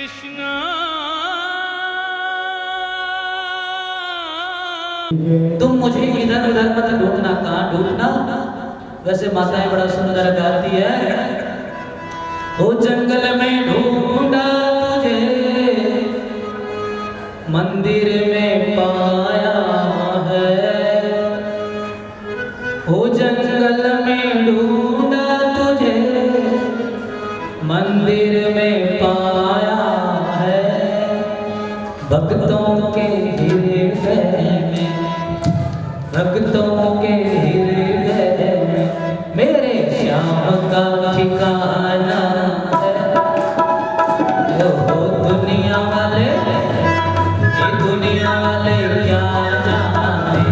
कृष्णा। तुम मुझे इधर उधर मत ढूंढना, कहाँ ढूंढना। वैसे माताएं बड़ा सुंदर गाती है। ओ जंगल में ढूंढा तुझे, मंदिर में पाया है। ओ जंगल में ढूंढा तुझे, मंदिर में पाया है। भक्तों के हृदय में, भक्तों के हृदय में मेरे श्याम का ठिकाना है। ओ दुनिया वाले, ये दुनिया वाले क्या जाने,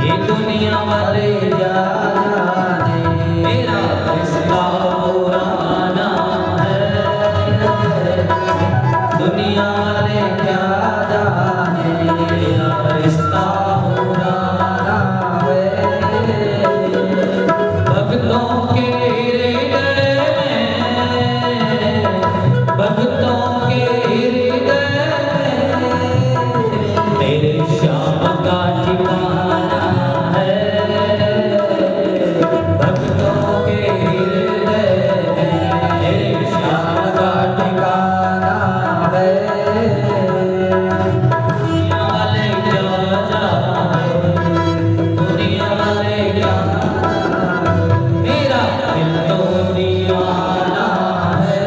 ये दुनिया वाले क्या जाने, मेरा रिश्ता पुराना है। दुनिया वाले क्या जाने, मेरा रिश्ता पुराना है। भक्तों के हृदय में, भक्तों के हृदय में मेरे श्याम का ठिकाना है। भक्तों के हृदय में मेरे श्याम का ठिकाना है। दुनिया वाले क्या जाने, दुनिया वाले क्या, मेरा दिल तो दीवाना है।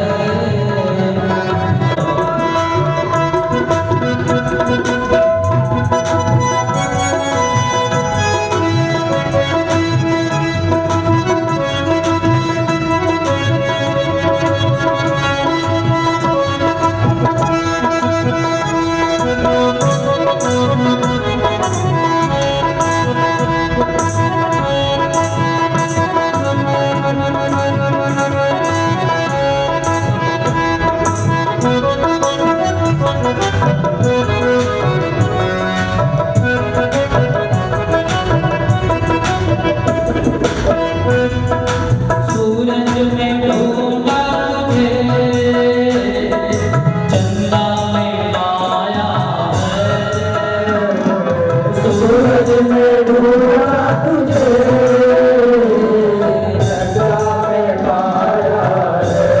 सूरज में ढूंढा तुझे, चंदा में पाया है। सूरज में ढूंढा तुझे, चंदा में पाया है।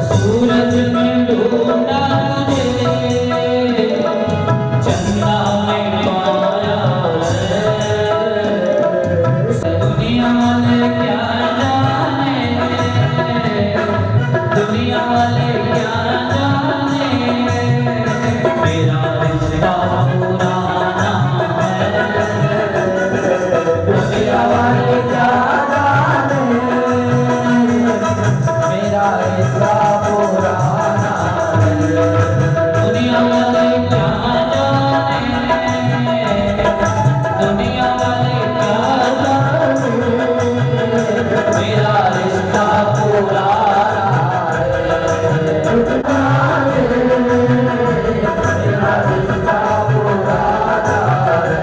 सूरज में ढूंढा तुझे, चंदा में पाया है। दुनिया वाले क्या जाने, दुनिया वाले क्या जाने, मेरा रिश्ता पुराना है। दुनिया वाले क्या जाने, मेरा रिश्ता पुराना है। दुनिया वाले क्या जाने, दुनिया वाले क्या जाने, मेरा रिश्ता पुराना है। मेरा रिश्ता पुराना है।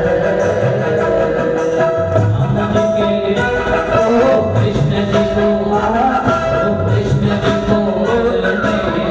हम के ओ कृष्ण जी को, ओ कृष्ण जी को बोलते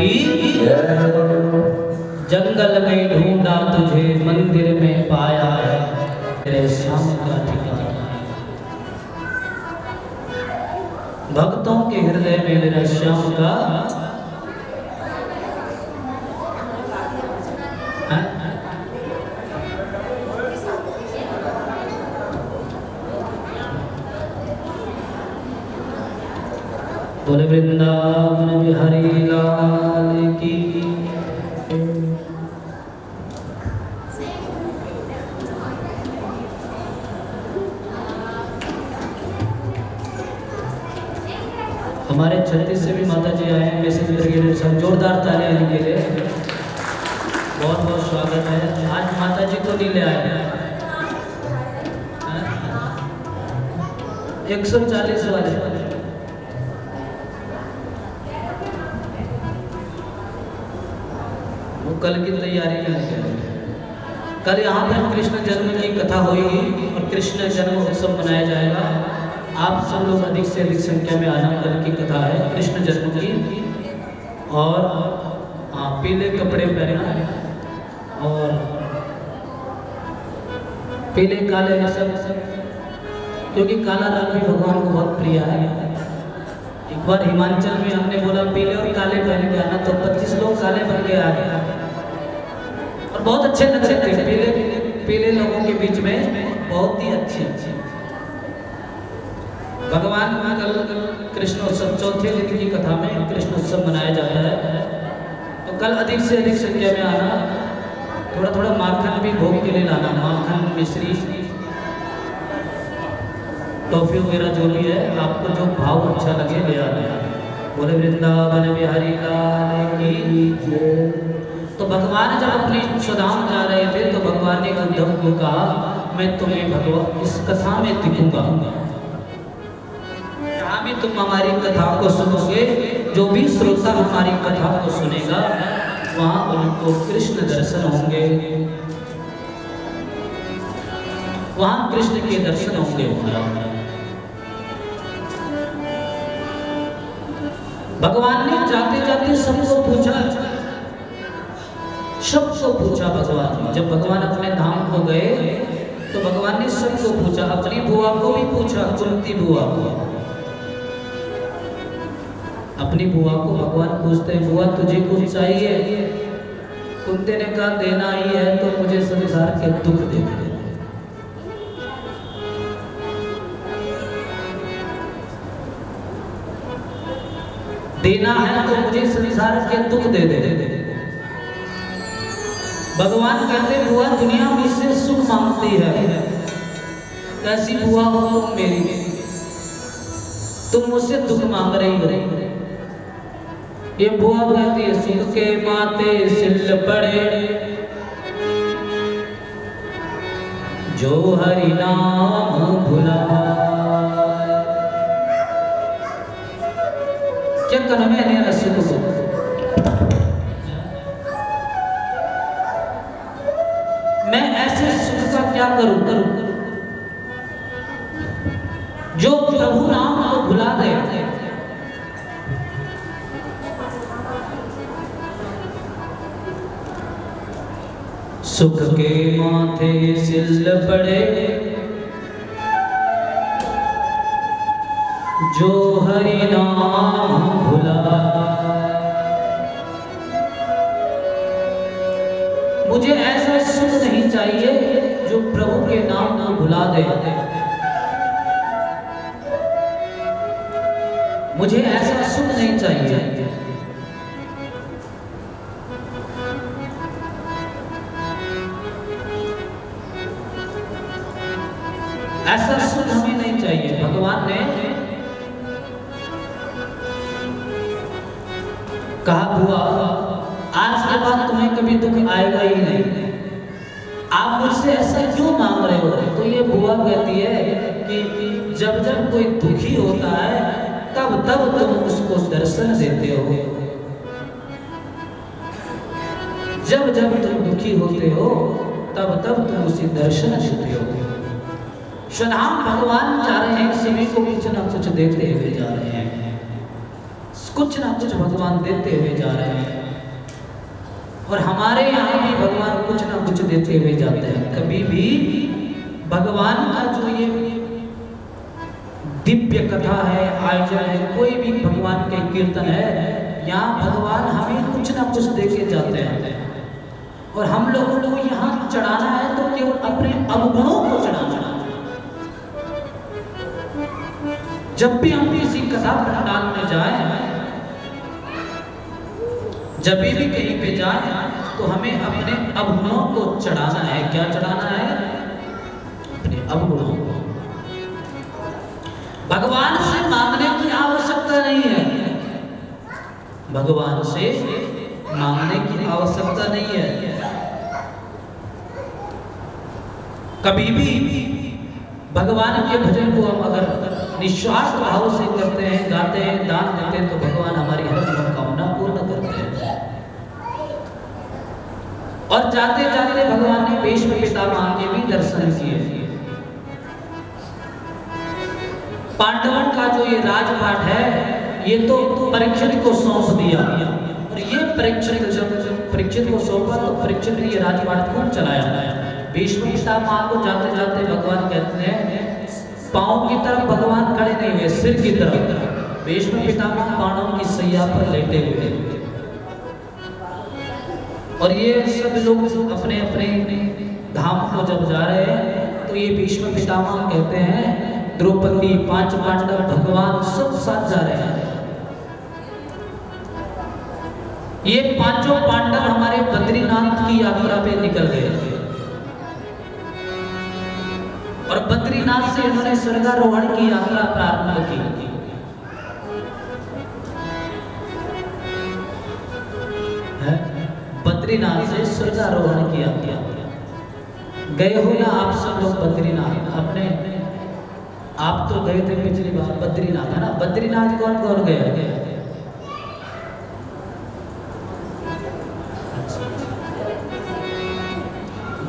की जंगल में ढूंढा तुझे मंदिर में पाया है तेरे श्याम का ठिकाना। भक्तों के हृदय में मेरा श्याम का बोले वृंदावन बिहारी लाल की। हमारे छत्तीस से भी माता जी आए हैं मैसेज करके, सब जोरदार तालियां इनके लिए, बहुत बहुत स्वागत है। आज माता जी को नहीं ले आए हैं 140 वाले। वो कल की तैयारी में लगे। कल यहाँ पर कृष्ण जन्म की कथा होगी और कृष्ण जन्म उत्सव मनाया जाएगा। आप सब लोग अधिक से अधिक संख्या में आना। कल की कथा है कृष्ण जन्म की। और पीले कपड़े पहनना और पीले काले सब, क्योंकि काला रंग भी भगवान को बहुत प्रिय है। एक बार हिमाचल में हमने बोला पीले और काले पहन के आना, तो 25 लोग काले बन के आ गए और बहुत अच्छे लग रहे थे। पीले लोगों के बीच में बहुत ही अच्छे। भगवान कल कृष्णोत्सव चौथे दिन की कथा में कृष्णोत्सव मनाया जाता है, तो कल अधिक से अधिक संख्या में आना। थोड़ा थोड़ा माखन भी भोग के लिए लाना, माखन मिश्री टॉफी वगैरह जो भी है, आपको जो भाव अच्छा लगे ले आना। बोले वृंदावन बिहारी लाल की। तो भगवान जब अपनी स्वधाम जा रहे थे तो भगवान ने उद्धव को कहा मैं तुम्हें भगवान इस कथा में दिखूंगा। जहाँ भी तुम हमारी कथा को सुनोगे, जो भी श्रोता हमारी कथा को सुनेगा, वहाँ उनको कृष्ण दर्शन होंगे, वहाँ कृष्ण के दर्शन होंगे। भगवान ने जाते जाते सबको पूछा, भगवान ने जब भगवान अपने धाम को गए तो भगवान ने सबको पूछा, अपनी बुआ को भी पूछा, कुंती बुआ को। अपनी बुआ को भगवान पूछते बुआ तुझे कुछ चाहिए? कुंती ने कहा देना ही है तो मुझे संसार के दुख दे दे। देना है तो मुझे संसार के दुख दे दे। भगवान कहते बुआ दुनिया मुझसे सुख मांगती है, कैसी बुआ हो तुम मेरी, तुम मुझसे दुख मांग रही हो। ये बुआ कहती है सुख के माते सिल पड़े, जो हरि नाम भुला। क्या कन्वे ने सुख को मैं ऐसे सुख का क्या करूं जो प्रभु नाम को भुला दे। सुख के माथे सिल पड़े, जो हरि नाम भुला। मुझे ऐसा सुख नहीं चाहिए जो प्रभु के नाम को भुला दे। मुझे ऐसा सुख नहीं चाहिए। ऐसा सुख हमें नहीं चाहिए। भगवान ने कहा बुआ आज के बाद तुम्हें कभी दुख आएगा ही नहीं, आप मुझसे ऐसा क्यों मांग रहे हो? तो ये बुआ कहती है कि जब जब कोई दुखी होता है तब तब तुम उसको दर्शन देते हो। जब जब तुम दुखी होते हो तब तब तुम उसे दर्शन देते हो। स्वधाम भगवान जा रहे हैं, सभी को कुछ ना कुछ देते हुए जा रहे हैं। कुछ ना कुछ भगवान देते हुए जा रहे हैं और हमारे यहाँ भी भगवान कुछ ना कुछ देते हुए जाते हैं। कभी भी भगवान का जो ये दिव्य कथा है, आयोजन है, कोई भी भगवान के कीर्तन है, यहाँ भगवान हमें कुछ ना कुछ देके जाते हैं और हम लोगों को यहाँ चढ़ाना है तो केवल अपने अवगुणों को चढ़ाना है। जब भी हम किसी कथा पंडाल में जाएं, जब भी कहीं पे जाएं, तो हमें अपने अवगुणों को चढ़ाना है। क्या चढ़ाना है? अपने अवगुणों को। भगवान से मांगने की आवश्यकता नहीं है, भगवान से मांगने की आवश्यकता नहीं है। कभी भी भगवान के भजन को हम अगर निस्वार्थ भाव से करते हैं, गाते हैं, दान देते हैं, तो भगवान हमारी हर मनोकामना पूर्ण करते हैं। और जाते जाते भगवान ने भीष्म पितामह के भी दर्शन किए। पांडवों का जो ये राजपाट है, ये तो परीक्षित को सौंप दिया और ये परीक्षित जब परीक्षित को सौंपा तो परीक्षित ने ये राजपाट खूब चलाया। भीष्म पितामह को जाते जाते भगवान कहते हैं, पांव की तरफ भगवान खड़े नहीं हुए, सिर की तरफ। भीष्म पितामह बाणों की सैया पर लेटे हुए और ये सब लोग अपने अपने धाम को जब जा रहे हैं तो ये भीष्म पितामह कहते हैं, द्रौपदी, पांच पांडव, भगवान सब साथ जा रहे हैं। ये पांचों पांडव हमारे बद्रीनाथ की यात्रा पे निकल गए और बद्रीनाथ से इन्होंने स्वर्गारोहण की यात्रा प्रारंभ की। बद्रीनाथ से स्वर्गारोहण की यात्रा। गए हो ना आप सब लोग बद्रीनाथ? अपने आप तो गए थे पिछली बार बद्रीनाथ, है ना? बद्रीनाथ कौन कौन गया?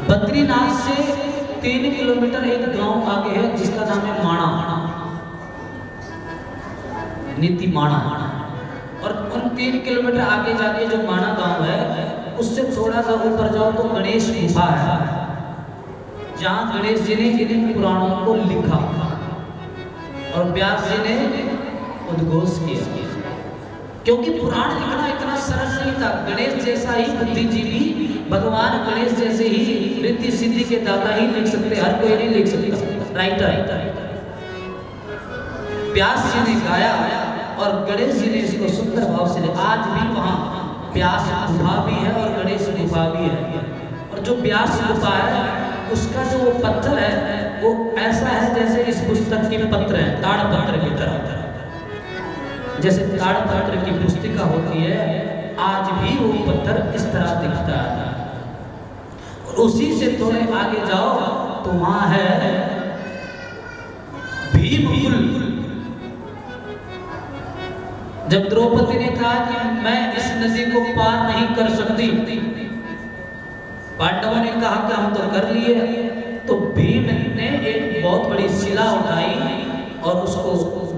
बद्रीनाथ से 3 किलोमीटर एक गांव आगे है जिसका नाम है माणा, नीति माणा। और उन 3 किलोमीटर आगे जाके जो माणा गांव है, उससे थोड़ा सा ऊपर जाओ तो गणेश गुफा है, जहाँ गणेश जी ने इन पुराणों को लिखा और व्यास जी ने उद्घोष किया। क्योंकि पुराण लिखना इतना सरल नहीं था। गणेश जैसा ही बुद्धिजीवी, भगवान गणेश जैसे ही रिद्धि सिद्धि के दाता ही लिख सकते, हर कोई नहीं लिख सकता। राइटर व्यास जी ने गाया और गणेश जी ने इसको सुंदर भाव से लिखा। आज भी वहाँ व्यास गुफा भी है और गणेश गुफा भी है। और जो व्यास गुफा है उसका जो पत्थर है वो ऐसा है जैसे इस पुस्तक के पत्र हैं, ताड़पत्र की तरह। जैसे ताड़पत्र की पुस्तिका होती है, आज भी वो पत्थर इस तरह दिखता है। और उसी से थोड़े आगे जाओ तो वहां है भीमकुल। जब द्रौपदी ने कहा कि मैं इस नदी को पार नहीं कर सकती, पांडवों ने कहा कि हम तो कर लिए, तो भीम ने एक बहुत बड़ी शिला उठाई और उसको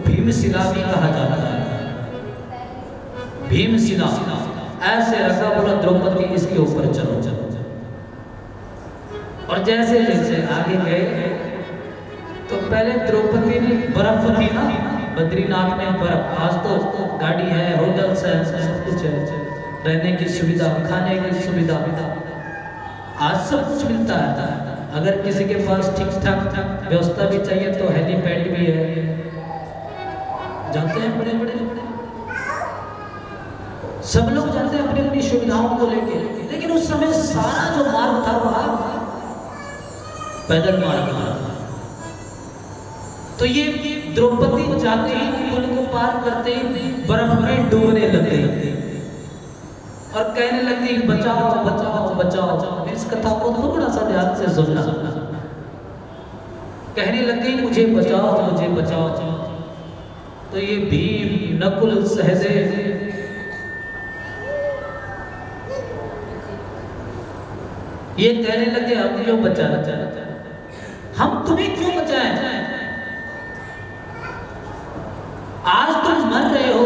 भीमशिला भी कहा जाता है। भीमशिला ऐसे रखा, बोला द्रौपदी इसके ऊपर चलो चलो। और जैसे जैसे आगे गए तो पहले द्रौपदी ने बर्फ थी ना, बद्रीनाथ में बर्फ। आज तो गाड़ी है, होटल्स है, सब कुछ है, रहने की सुविधा, खाने की सुविधा, आज सब कुछ मिलता है। अगर किसी के पास ठीक ठाक व्यवस्था भी चाहिए तो हेलीपैड भी है, जाते हैं बड़े बड़े सब लोग जाते हैं अपनी अपनी सुविधाओं को लेके। लेकिन उस समय सारा जो मार्ग था वह पैदल मार्ग था। तो ये द्रौपदी जाते ही पुल को पार करते ही बर्फ में डूबने लग गई और कहने लगी बचाओ बचाओ बचाओ। इस कथा को थोड़ा सा ध्यान से सुनना। कहने लगी मुझे बचाओ मुझे बचाओ। तो ये भीम, नकुल, सहदेव ये कहने लगे हम क्यों बचाना, हम तुम्हें क्यों बचाएं? आज तुम मर रहे हो,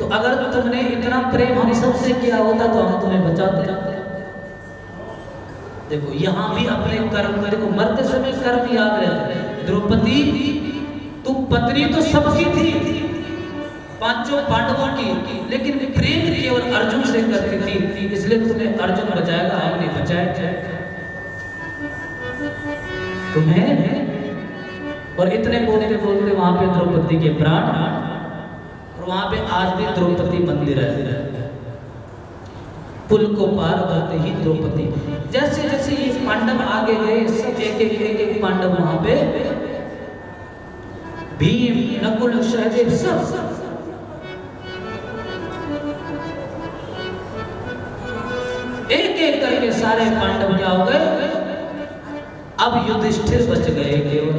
तो अगर तुमने इतना प्रेम हम सबसे किया होता तो हम तुम्हें बचाते। देखो यहाँ भी अपने कर्म, देखो मरते समय कर्म याद रहते। द्रौपदी तू पत्नी तो सबकी थी, पांचों पांडवों की, लेकिन प्रेम केवल अर्जुन से करती थी, इसलिए तुम्हें अर्जुन बचाएगा, हम नहीं बचाए तुम्हें। और इतने बोलते बोलते वहां पे द्रौपदी के प्राण, और वहां पे आज भी द्रौपदी मंदिर है। पुल को पार करते ही द्रौपदी, जैसे जैसे ये पांडव आगे गए, सब एक पांडव वहां पे, भीम, नकुल, सहदेव, सब एक एक करके सारे पांडव क्या हो गए। अब युधिष्ठिर बच गए केवल।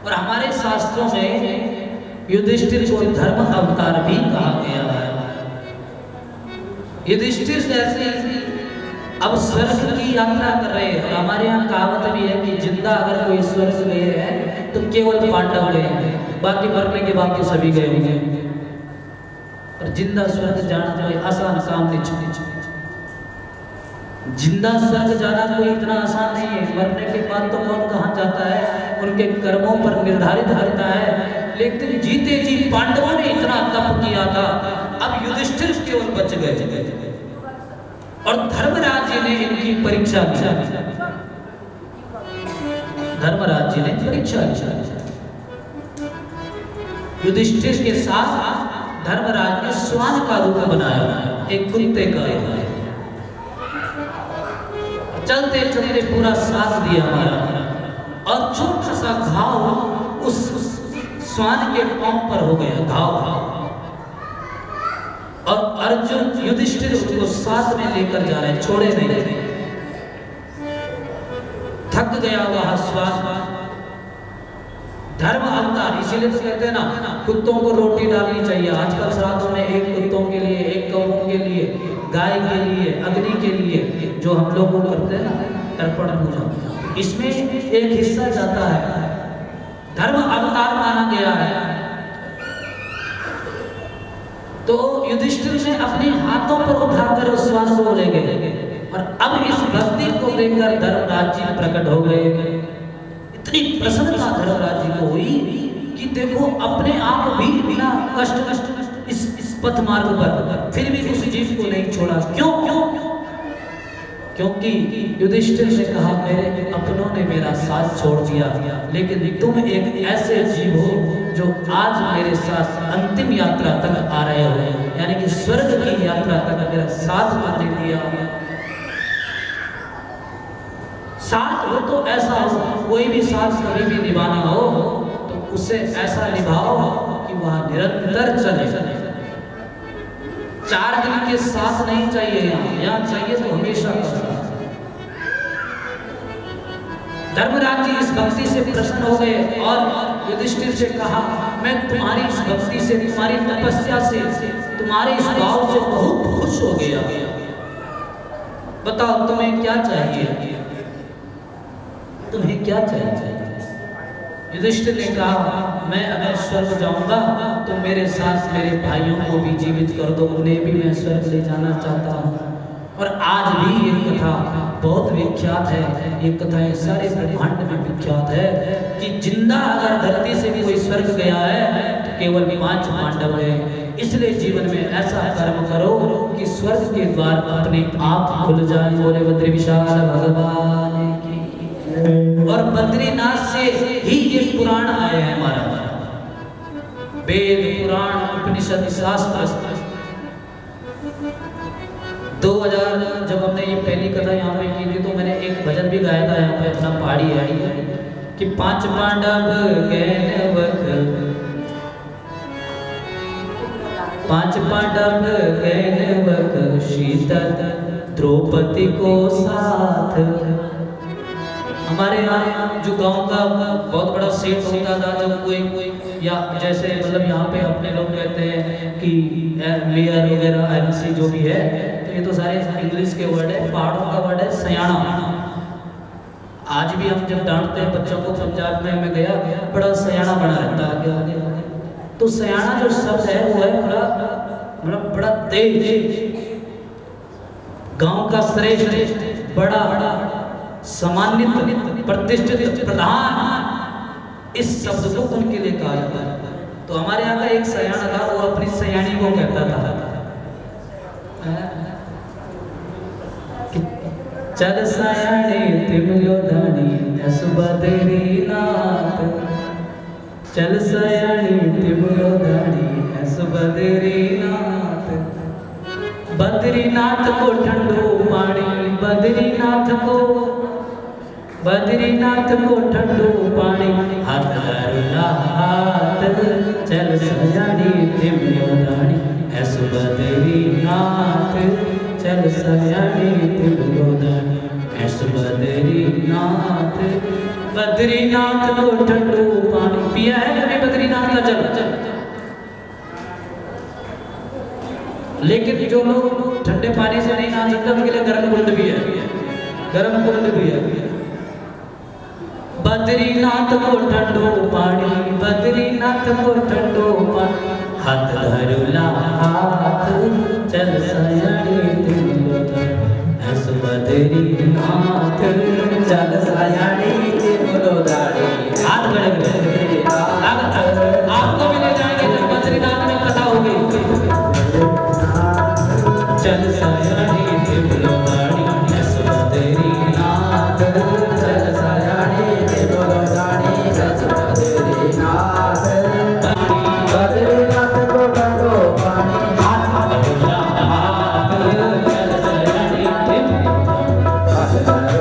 और हमारे शास्त्रों में युधिष्ठिर को धर्म अवतार भी कहा गया है। युधिष्ठिर जैसे अब स्वर्ग की यात्रा कर रहे हैं। हमारे यहाँ कहावत भी है कि जिंदा अगर कोई स्वर्ग गए हैं तो केवल पांडव गए हैं, बाकी मरने के बाद तो सभी गए होंगे। और जिंदा स्वर्ग जाना कोई आसान काम नहीं। जिंदा स्वर्ग जाना कोई इतना आसान नहीं है। मरने के बाद तो कौन कहाँ जाता है, उनके कर्मों पर निर्धारित करता है। लेकिन जीते जी पांडवों ने इतना तप किया था, अब युधिष्ठिर केवल बच गए। और धर्मराज जी ने इनकी परीक्षा ली। धर्मराज जी ने परीक्षा ली। युधिष्ठिर के साथ धर्मराज ने श्वान का रूप बनाया, एक कुत्ते का। चलते चलते पूरा साथ दिया हमारा, और छोटा सा घाव उस श्वान के पांव पर हो गया, घाव। और अर्जुन युधिष्ठिर उसको साथ में लेकर जा रहे हैं, छोड़े नहीं। थक गया वह श्वान। धर्म अवतार, इसीलिए तो कहते हैं ना, कुत्तों को रोटी डालनी चाहिए। आजकल श्राद्धों में एक कुत्तों के लिए, एक कौओं के लिए, गाय के लिए, अग्नि के लिए, जो हम लोग वो करते हैं ना तर्पण पूजा, इसमें एक हिस्सा जाता है। धर्म अवतार माना गया है। तो युधिष्ठिर ने अपने हाथों पर उठाकर उस श्वान को ले गए। और अब इस भक्ति को देखकर धर्मराज जी प्रकट हो गए। इतनी प्रसन्नता धर्मराज जी को हुई कि देखो अपने आप भी बिना कष्ट इस पथ मार्ग पर, फिर भी उस जीव को नहीं छोड़ा। क्यों? क्योंकि युधिष्ठिर ने कहा मेरे अपनों ने मेरा साथ छोड़ दिया, लेकिन तुम एक ऐसे जीव हो जो आज मेरे साथ अंतिम यात्रा तक आ रहे हो, यानी कि स्वर्ग की यात्रा तक मेरा साथ तुमने दिया। साथ हो तो ऐसा हो, कोई भी साथ कभी भी निभाना हो तो उसे ऐसा निभाओ कि वह निरंतर चले। 4 दिन के साथ नहीं चाहिए, यहाँ चाहिए तो हमेशा का साथ। धर्मराज जी इस भक्ति से प्रसन्न हो गए और युधिष्ठिर से कहा मैं तुम्हारी इस भक्ति से, तुम्हारी तपस्या से, तुम्हारे इस भाव से बहुत खुश हो गया। बताओ तुम्हें क्या चाहिए, तुम्हें क्या चाहिए? युधिष्ठिर ने कहा मैं अगर स्वर्ग जाऊंगा तो मेरे साथ मेरे भाइयों को भी जीवित कर दो, उन्हें भी मैं स्वर्ग ले जाना चाहता हूँ। और आज भी ये कथा बहुत विख्यात है, ये कथा सारे ब्रह्मांड में विख्यात है कि जिंदा अगर धरती से कोई स्वर्ग गया है तो केवल 5 पांडव हैं। इसलिए जीवन में ऐसा कर्म करो कि स्वर्ग के द्वार अपने आप खुल जाए। बोले बद्री विशाल भगवान की। और बद्रीनाथ से ही ये पुराण आए हैं हमारा, वेद पुराण उपनिषद शास्त्र। 2000 जब हमने ये पहली कथा यहाँ पे की थी तो मैंने एक भजन भी गाया था यहाँ पे, अपना पहाड़ी है कि 5 पांडव गए वक, 5 पांडव गए वक, शीतल द्रौपदी को साथ। हमारे यहाँ जो गांव का बहुत बड़ा सेट होता था, जब कोई या जैसे मतलब यहाँ पे अपने लोग कहते हैं कि लेयर वगैरह एमसी जो भी है, तो ये तो सारे इंग्लिश के वर्ड है। पहाड़ों का वर्ड है सयाना। आज भी हम जब डांटते हैं बच्चों को, पंजाब में मैं गया, बड़ा सयाना बना रहता है, तो सयाना जो शब्द है वो है बड़ा तेज, गांव का श्रेष्ठ, बड़ा, सम्मानित, प्रतिष्ठित, प्रधान, इस शब्द को उनके लिए कहा जाता है। तो हमारे यहाँ का एक सयाना था, वो अपनी सयानी को कहता था चल सयानी तिमलो धानी असुबा तेरी नाथ, चल सयानी तिमलो धानी असुबा तेरी नाथ, बद्रीनाथ को ठंडो पानी, बद्रीनाथ को ठंडो पानी, हाथ धरला हाथ, चल सयानी तिमलो धानी असुबा तेरी नाथ, चल सयानी तिमलो धानी असुबा तेरी नाथ, बद्रीनाथ को ठंडो पानी। पिया है कभी बद्रीनाथ का जल? लेकिन जो लोग ठंडे पानी से नहीं नहा सकते उनके लिए गर्म कुंड भी है, गर्म कुंड भी है। बद्रीनाथ को ठंडो पानी, बद्रीनाथ को ठंडो पानी, हाथ धरुला हाथ, चल सयानी तिमलो धानी असुबा तेरी नाथ, चल सयानी तिमलो धानी। हाथ खड़े आपको भी ले जाएंगे जब बद्रीनाथ में कथा होगी। चल सयानी तिमलो धानी असुबा तेरी नाथ, चल सयानी तिमलो धानी असुबा तेरी नाथ, बद्रीनाथ को ठंडो पानी, हाथ धरुला हाथ, चल सयानी तिमलो धानी।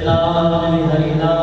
नाम हरि नाम